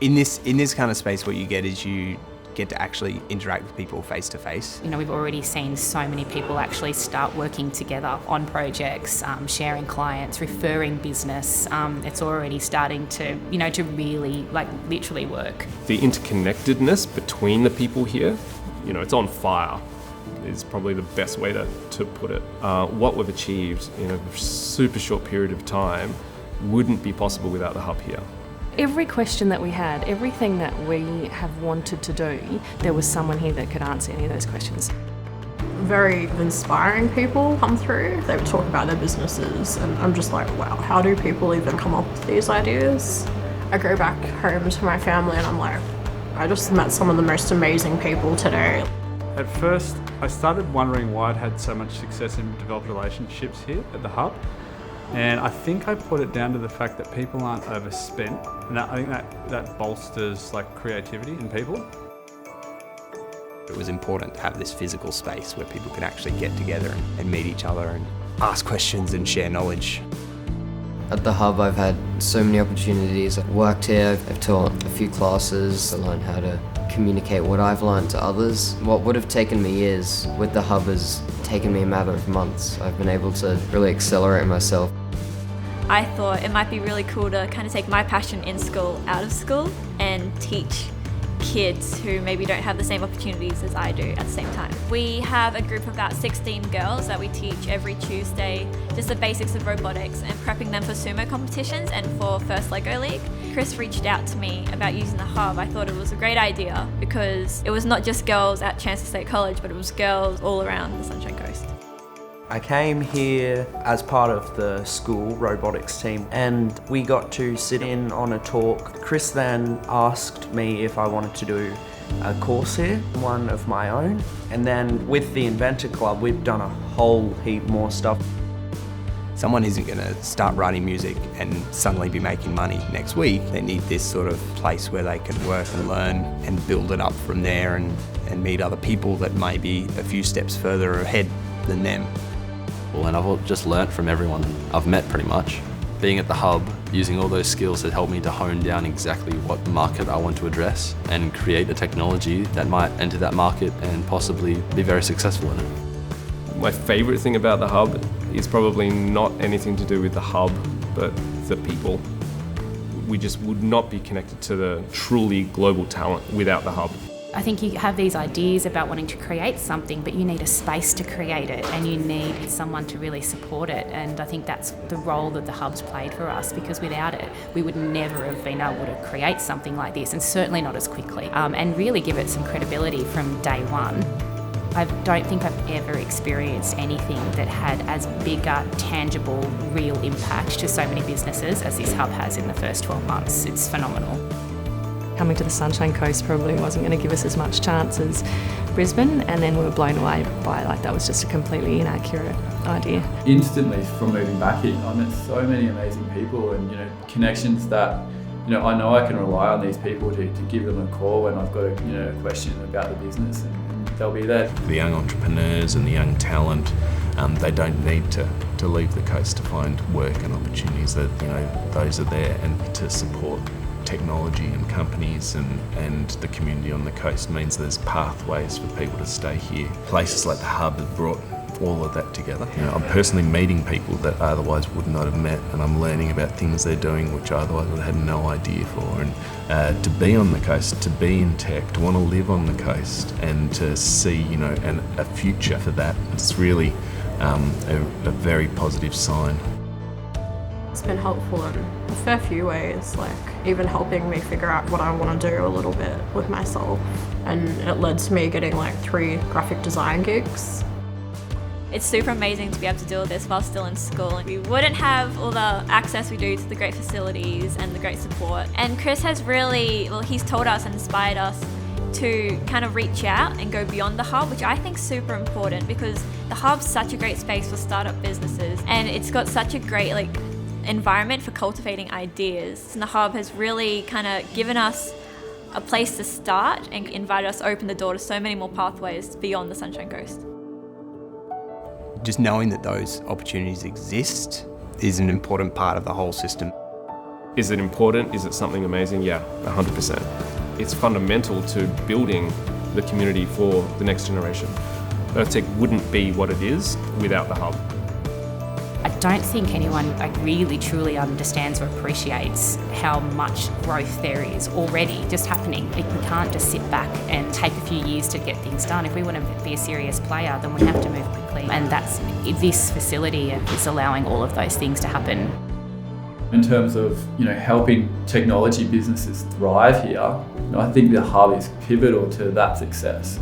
In this kind of space, what you get is you get to actually interact with people face to face. You know, we've already seen so many people actually start working together on projects, sharing clients, referring business. It's already starting to, you know, to really, like, literally work. The interconnectedness between the people here, you know, it's on fire, is probably the best way to put it. What we've achieved in a super short period of time wouldn't be possible without the hub here. Every question that we had, everything that we have wanted to do, there was someone here that could answer any of those questions. Very inspiring people come through. They would talk about their businesses and I'm just like, wow, how do people even come up with these ideas? I go back home to my family and I'm like, I just met some of the most amazing people today. At first, I started wondering why I'd had so much success in developed relationships here at the hub. And I think I put it down to the fact that people aren't overspent, and I think that bolsters like creativity in people. It was important to have this physical space where people can actually get together and meet each other and ask questions and share knowledge. At the hub, I've had so many opportunities. I've worked here, I've taught a few classes to learn how to communicate what I've learned to others. What would have taken me years with the hub has taken me a matter of months. I've been able to really accelerate myself. I thought it might be really cool to kind of take my passion in school out of school and teach kids who maybe don't have the same opportunities as I do at the same time. We have a group of about 16 girls that we teach every Tuesday just the basics of robotics and prepping them for sumo competitions and for First Lego League. Chris reached out to me about using the hub. I thought it was a great idea because it was not just girls at Chancellor State College, but it was girls all around the Sunshine Coast. I came here as part of the school robotics team and we got to sit in on a talk. Chris then asked me if I wanted to do a course here, one of my own. And then with the Inventor Club, we've done a whole heap more stuff. Someone isn't going to start writing music and suddenly be making money next week. They need this sort of place where they can work and learn and build it up from there and meet other people that may be a few steps further ahead than them. And I've just learnt from everyone I've met pretty much. Being at the hub, using all those skills has helped me to hone down exactly what market I want to address and create a technology that might enter that market and possibly be very successful in it. My favourite thing about the hub is probably not anything to do with the hub, but the people. We just would not be connected to the truly global talent without the hub. I think you have these ideas about wanting to create something, but you need a space to create it and you need someone to really support it. And I think that's the role that the hub's played for us, because without it, we would never have been able to create something like this, and certainly not as quickly, and really give it some credibility from day one. I don't think I've ever experienced anything that had as big a tangible, real impact to so many businesses as this hub has in the first 12 months. It's phenomenal. Coming to the Sunshine Coast probably wasn't going to give us as much chance as Brisbane, and then we were blown away by that was just a completely inaccurate idea. Instantly from moving back here, I met so many amazing people and connections that I know I can rely on these people to give them a call when I've got a question about the business, and they'll be there. The young entrepreneurs and the young talent, they don't need to leave the coast to find work and opportunities. That those are there, and to support technology and companies and the community on the coast means there's pathways for people to stay here. Places like the hub have brought all of that together. I'm personally meeting people that I otherwise would not have met, and I'm learning about things they're doing which I otherwise would have had no idea for. And to be on the coast, to be in tech, to want to live on the coast, and to see a future for that, it's really a very positive sign. It's been helpful in a fair few ways, like even helping me figure out what I want to do a little bit with myself. And it led to me getting 3 graphic design gigs. It's super amazing to be able to do all this while still in school. We wouldn't have all the access we do to the great facilities and the great support. And Chris has he's told us and inspired us to kind of reach out and go beyond the hub, which I think is super important, because the hub's such a great space for startup businesses, and it's got such a great environment for cultivating ideas. And the hub has really kind of given us a place to start and invited us to open the door to so many more pathways beyond the Sunshine Coast. Just knowing that those opportunities exist is an important part of the whole system. Is it important? Is it something amazing? Yeah, 100%. It's fundamental to building the community for the next generation. Earth Tech wouldn't be what it is without the hub. I don't think anyone really truly understands or appreciates how much growth there is already just happening. We can't just sit back and take a few years to get things done. If we want to be a serious player, then we have to move quickly. And this facility is allowing all of those things to happen. In terms of helping technology businesses thrive here, I think the hub is pivotal to that success.